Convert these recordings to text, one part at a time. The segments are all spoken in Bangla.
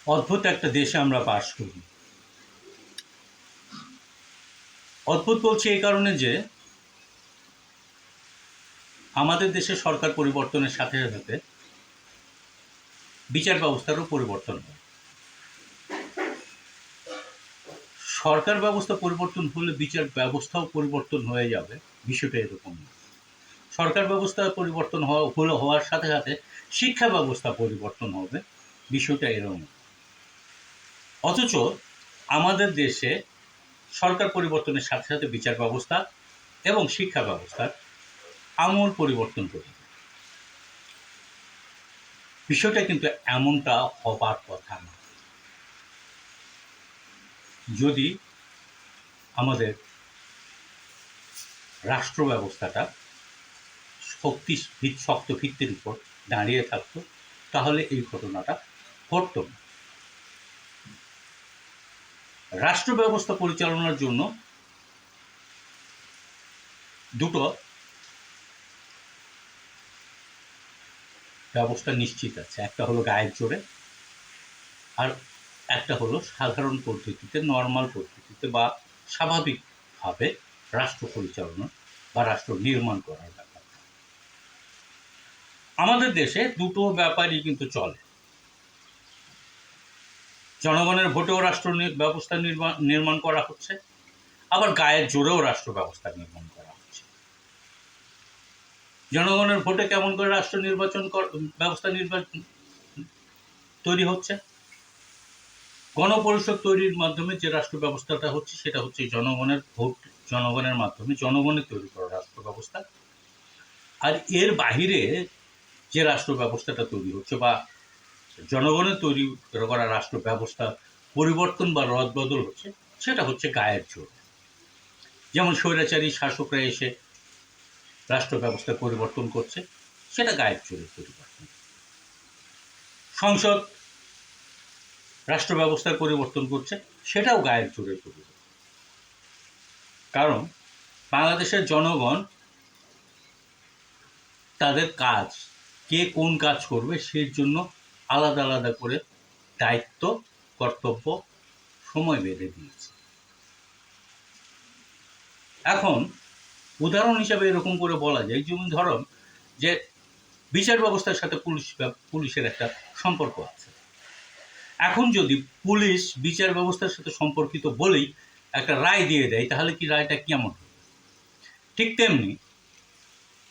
অদ্ভুত একটা দেশে আমরা বাস করি। অদ্ভুত বলছি এই কারণে যে আমাদের দেশে সরকার পরিবর্তনের সাথে সাথে বিচার ব্যবস্থারও পরিবর্তন হয়। সরকার ব্যবস্থা পরিবর্তন হলে বিচার ব্যবস্থাও পরিবর্তন হয়ে যাবে, বিষয়টা এরকম না। সরকার ব্যবস্থা পরিবর্তন হওয়ার সাথে সাথে শিক্ষা ব্যবস্থা পরিবর্তন হবে, বিষয়টা এরকম। অথচ আমাদের দেশে সরকার পরিবর্তনের সাথে সাথে বিচার ব্যবস্থা এবং শিক্ষা ব্যবস্থার আমূল পরিবর্তন করে। বিষয়টা কিন্তু এমনটা হবার কথা না। যদি আমাদের রাষ্ট্র ব্যবস্থাটা শক্ত ভিত্তির উপর দাঁড়িয়ে থাকতো, তাহলে এই ঘটনাটা ঘটত না। রাষ্ট্র ব্যবস্থা পরিচালনার জন্য দুটো ব্যবস্থা নিশ্চিত আছে। একটা হলো গায়ের জোরে, আর একটা হলো সাধারণ পদ্ধতিতে, নর্মাল পদ্ধতিতে বা স্বাভাবিকভাবে রাষ্ট্র পরিচালনা বা রাষ্ট্র নির্মাণ করার ব্যাপার। আমাদের দেশে দুটো ব্যাপারই কিন্তু চলে। জনগণের ভোটেও রাষ্ট্র ব্যবস্থা নির্মাণ করা হচ্ছে, আবার গায়ের জোরেও রাষ্ট্র ব্যবস্থা নির্মাণ করা হচ্ছে। জনগণের ভোটে কেমন করে রাষ্ট্র ব্যবস্থা তৈরি হচ্ছে? গণপরিষদ তৈরির মাধ্যমে যে রাষ্ট্র ব্যবস্থাটা হচ্ছে সেটা হচ্ছে জনগণের ভোট, জনগণের মাধ্যমে জনগণের তৈরি করা রাষ্ট্র ব্যবস্থা। আর এর বাহিরে যে রাষ্ট্র ব্যবস্থাটা তৈরি হচ্ছে বা জনগণের তৈরি করা রাষ্ট্র ব্যবস্থা পরিবর্তন বা রদবদল হচ্ছে, সেটা হচ্ছে গায়ের জোর। যেমন স্বৈরাচারী শাসকরা এসে রাষ্ট্র ব্যবস্থা পরিবর্তন করছে, সেটা গায়ের জোরের পরিবর্তন। সংসদ রাষ্ট্র ব্যবস্থার পরিবর্তন করছে, সেটাও গায়ের জোরের পরিবর্তন। কারণ বাংলাদেশের জনগণ তাদের কাজ, কে কোন কাজ করবে সেই জন্য আলাদা আলাদা করে দায়িত্ব, কর্তব্য, সময় বেঁধে দিয়েছে। এখন উদাহরণ হিসাবে এরকম করে বলা যায়, যেমন ধরুন যে বিচার ব্যবস্থার সাথে পুলিশের একটা সম্পর্ক আছে। এখন যদি পুলিশ বিচার ব্যবস্থার সাথে সম্পর্কিত বলেই একটা রায় দিয়ে দেয়, তাহলে কি রায়টা কেমন হবে? ঠিক তেমনি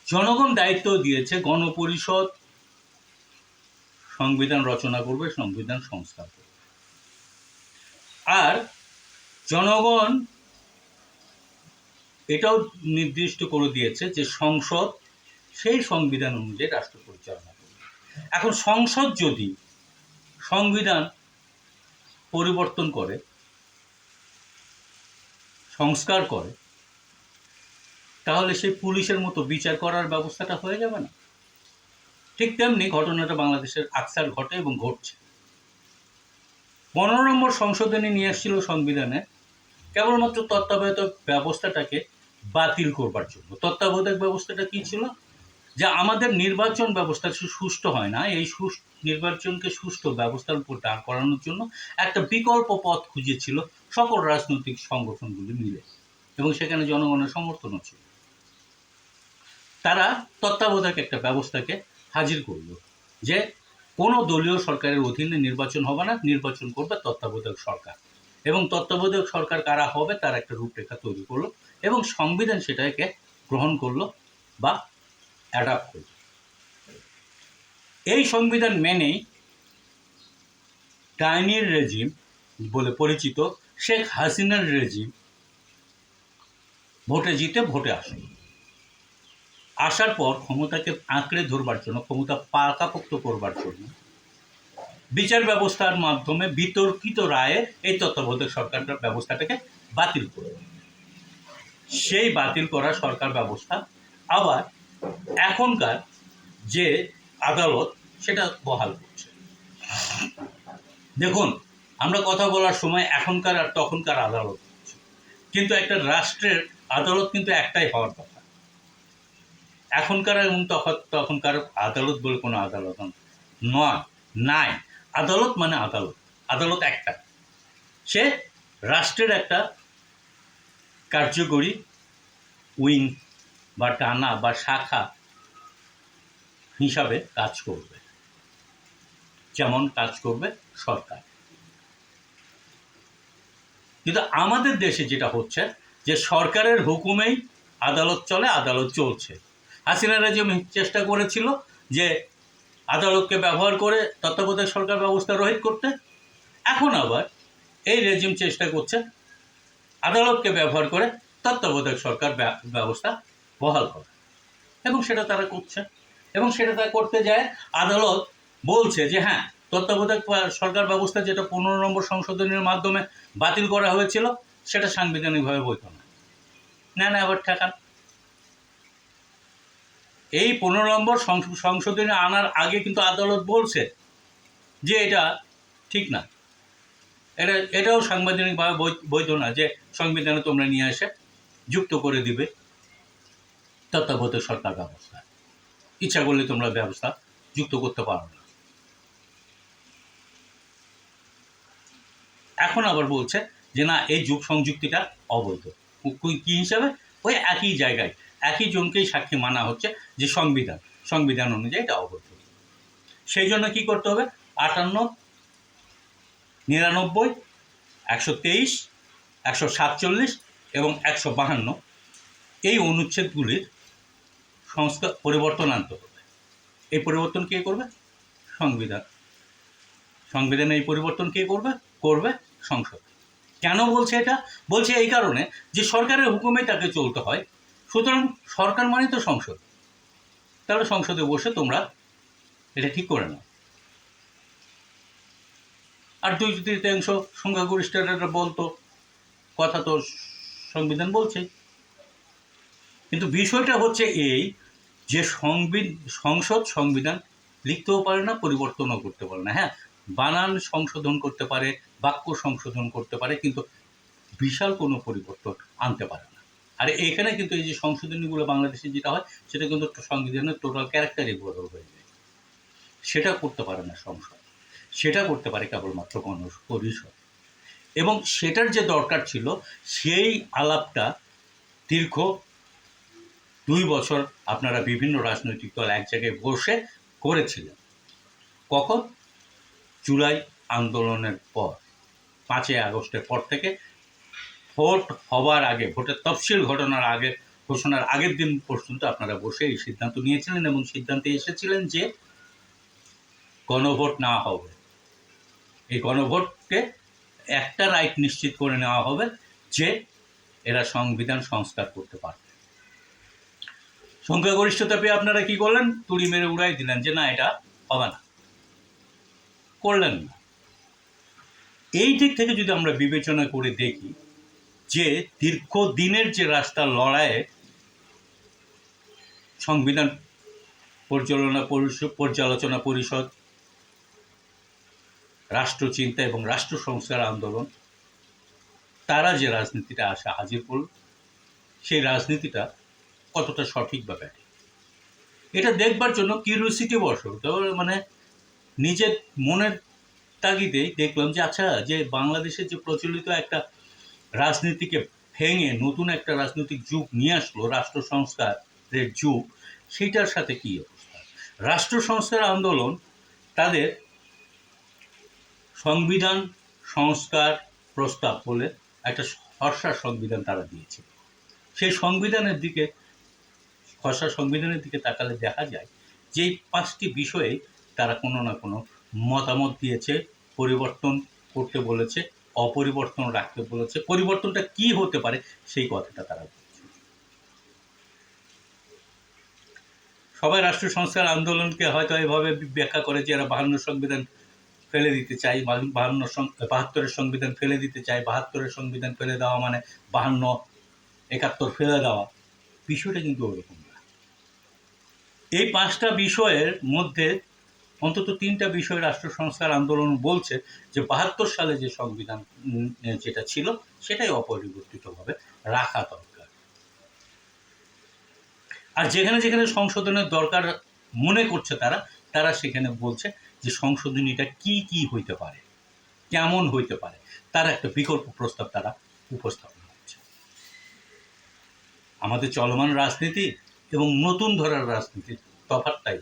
জনগণ দায়িত্ব দিয়েছে গণপরিষদ সংবিধান রচনা করবে, সংবিধান সংস্কার করবে। আর জনগণ এটাও নির্দিষ্ট করে দিয়েছে যে সংসদ সেই সংবিধান অনুযায়ী রাষ্ট্র পরিচালনা করবে। এখন সংসদ যদি সংবিধান পরিবর্তন করে, সংস্কার করে, তাহলে সেই পুলিশের মতো বিচার করার ব্যবস্থাটা হয়ে যাবে না? ঠিক তেমনি ঘটনাটা বাংলাদেশের আকসার ঘটে এবং ঘটছে। 15 নম্বর সংশোধনী নিয়ে আসছিল সংবিধানে কেবলমাত্র তত্ত্বাবধায়ক ব্যবস্থাটাকে বাতিল করবার জন্য। তত্ত্বাবধায়ক ব্যবস্থাটা কি ছিল? যা আমাদের নির্বাচন ব্যবস্থা সুষ্ঠু হয় না, এই নির্বাচনকে সুষ্ঠু ব্যবস্থার উপর দাঁড় করানোর জন্য একটা বিকল্প পথ খুঁজেছিল সকল রাজনৈতিক সংগঠনগুলি মিলে, এবং সেখানে জনগণের সমর্থনও ছিল। তারা তত্ত্বাবধায়ক একটা ব্যবস্থাকে হাজির করল যে কোনো দলীয় সরকারের অধীনে নির্বাচন হবে না, নির্বাচন করবে তত্ত্বাবধায়ক সরকার, এবং তত্ত্বাবধায়ক সরকার কারা হবে তার একটা রূপরেখা তৈরি করলো, এবং সংবিধান সেটাকে গ্রহণ করলো বা অ্যাডাপ্ট করলো। এই সংবিধান মেনেই ডাইনির রেজিম বলে পরিচিত শেখ হাসিনার রেজিম ভোটে জিতে ভোটে আসার পর ক্ষমতাকে আঁকড়ে ধরবার জন্য, ক্ষমতা পাকাপোক্ত করবার জন্য বিচার ব্যবস্থার মাধ্যমে বিতর্কিত রায়ে এই তত্ত্বাবধায়ক সরকার ব্যবস্থাটাকে বাতিল করে। সেই বাতিল করা সরকার ব্যবস্থা আবার এখনকার যে আদালত সেটা বহাল করছে। দেখুন, আমরা কথা বলার সময় এখনকার আর তখনকার আদালত, কিন্তু একটা রাষ্ট্রের আদালত কিন্তু একটাই হওয়ার কথা। এখনকার এবং তখনকার আদালত বলে কোনো আদালত নয়, নাই। আদালত মানে আদালত। আদালত একটা, সে রাষ্ট্রের একটা কার্যকরী উইং বা টানা বা শাখা হিসাবে কাজ করবে, যেমন কাজ করবে সরকার। কিন্তু আমাদের দেশে যেটা হচ্ছে যে সরকারের হুকুমেই আদালত চলে, আদালত চলছে। হাসিনা রেজিম চেষ্টা করেছিল যে আদালতকে ব্যবহার করে তত্ত্বাবধায়ক সরকার ব্যবস্থা রহিত করতে, এখন আবার এই রেজিম চেষ্টা করছে আদালতকে ব্যবহার করে তত্ত্বাবধায়ক সরকার ব্যবস্থা বহাল করা, এবং সেটা তারা করছে। এবং সেটা তারা করতে যায়, আদালত বলছে যে হ্যাঁ, তত্ত্বাবধায়ক সরকার ব্যবস্থা যেটা 15 নম্বর সংশোধনীর মাধ্যমে বাতিল করা হয়েছিল সেটা সাংবিধানিকভাবে বৈধ না, না আবার ঠেকান। এই 15 নম্বর সংশোধনী আনার আগে কিন্তু আদালত বলছে যে এটা ঠিক না, এটাও সাংবিধানিকভাবে বৈধ না, যে সংবিধানে তোমরা নিয়ে এসে যুক্ত করে দিবে তত্ত্বাবধায়ক সরকার ব্যবস্থা, ইচ্ছা করলে তোমরা ব্যবস্থা যুক্ত করতে পারো না। এখন আবার বলছে যে না, এই যুগ সংযুক্তিটা অবৈধ। কি হিসাবে? ওই একই জায়গায় একই জনকেই সাক্ষী মানা হচ্ছে যে সংবিধান অনুযায়ী এটা অবৈধ। সেই জন্য কী করতে হবে? 58, 99, 123, 147 এবং 152 এই অনুচ্ছেদগুলির সংস্কার পরিবর্তন আনতে হবে। এই পরিবর্তন কে করবে? সংবিধানে এই পরিবর্তন কে করবে সংসদ। কেন বলছে এটা? বলছে এই কারণে যে সরকারের হুকুমে তাকে চলতে হয়, সুতরাং সরকার মানে তো সংসদ, তাহলে সংসদে বসে তোমরা এটা ঠিক করে নাও। আর 2/3 সংখ্যাগরিষ্ঠরা বলতো, কথা তো সংবিধান বলছে। কিন্তু বিষয়টা হচ্ছে এই যে সংসদ সংবিধান লিখতেও পারে না, পরিবর্তনও করতে পারে না। হ্যাঁ, বানান সংশোধন করতে পারে, বাক্য সংশোধন করতে পারে, কিন্তু বিশাল কোনো পরিবর্তন আনতে পারে না। আর এখানে কিন্তু এই যে সংশোধনীগুলো বাংলাদেশে যেটা হয় সেটা কিন্তু সংবিধানের টোটাল ক্যারেক্টারই বদল হয়ে যায়। সেটা করতে পারে না সংসদ, সেটা করতে পারে কেবলমাত্র গণপরিষদ। এবং সেটার যে দরকার ছিল সেই আলাপটা দীর্ঘ 2 বছর আপনারা বিভিন্ন রাজনৈতিক দল এক জায়গায় বসে করেছিলেন। কখন? জুলাই আন্দোলনের পর, 5ই আগস্টের পর থেকে ভোট হওয়ার আগে, ভোটের তফসিল ঘোষণার আগের দিন পর্যন্ত আপনারা বসে এই সিদ্ধান্ত নিয়েছিলেন এবং সিদ্ধান্তে এসেছিলেন যে গণভোট না হবে। এই গণভোটকে একটা রাইট নিশ্চিত করে নেওয়া হবে যে এরা সংবিধান সংস্কার করতে পারবে। সংখ্যাগরিষ্ঠতা পেয়ে আপনারা কি করলেন? তুড়ি মেরে উড়াই দিলেন যে না, এটা হবে না, করলেন না। এই দিক থেকে যদি আমরা বিবেচনা করে দেখি যে দীর্ঘদিনের যে রাস্তার লড়াইয়ে সংবিধান পর্যালোচনা পরিষদ, রাষ্ট্রচিন্তা এবং রাষ্ট্র সংস্কার আন্দোলন, তারা যে রাজনীতিটা হাজির করল, সেই রাজনীতিটা কতটা সঠিক বা ব্যাঠিক, এটা দেখবার জন্য কিউরিওসিটি বশত মানে নিজের মনের তাগিদেই দেখলাম যে আচ্ছা, যে বাংলাদেশের যে প্রচলিত একটা রাজনীতিকে ভেঙে নতুন একটা রাজনৈতিক যুগ নিয়ে আসলো, রাষ্ট্র সংস্কারের যুগ, সেইটার সাথে কী অবস্থা। রাষ্ট্র সংস্কার আন্দোলন তাদের সংবিধান সংস্কার প্রস্তাব বলে একটা খসড়া সংবিধান তারা দিয়েছিল। সেই খসড়া সংবিধানের দিকে তাকালে দেখা যায় যে এই 5টি বিষয়ে তারা কোনো না কোনো মতামত দিয়েছে, পরিবর্তন করতে বলেছে, অপরিবর্তন রাখতে বলেছে। পরিবর্তনটা কি হতে পারে সেই কথাটা তারা বলছে। সবাই রাষ্ট্র সংস্কার আন্দোলনকে হয়তো এভাবে ব্যাখ্যা করে যে এরা 52 সংবিধান ফেলে দিতে চাই, 72-এর সংবিধান ফেলে দিতে চাই। 72-এর সংবিধান ফেলে দেওয়া মানে 52-71 ফেলে দেওয়া। বিষয়টা কিন্তু ওরকম না। এই 5টা বিষয়ের মধ্যে অন্তত 3টা বিষয় রাষ্ট্র সংস্কার আন্দোলন বলছে যে 72 সালে যে সংবিধান যেটা ছিল সেটাই অপরিবর্তিতভাবে রাখা দরকার। আর যেখানে যেখানে সংশোধনের দরকার মনে করছে তারা সেখানে বলছে যে সংশোধনীটা কি হইতে পারে। কেমন হইতে পারে তার একটা বিকল্প প্রস্তাব তারা উপস্থাপন করছে। আমাদের চলমান রাজনীতি এবং নতুন ধরার রাজনীতির তফাৎটাই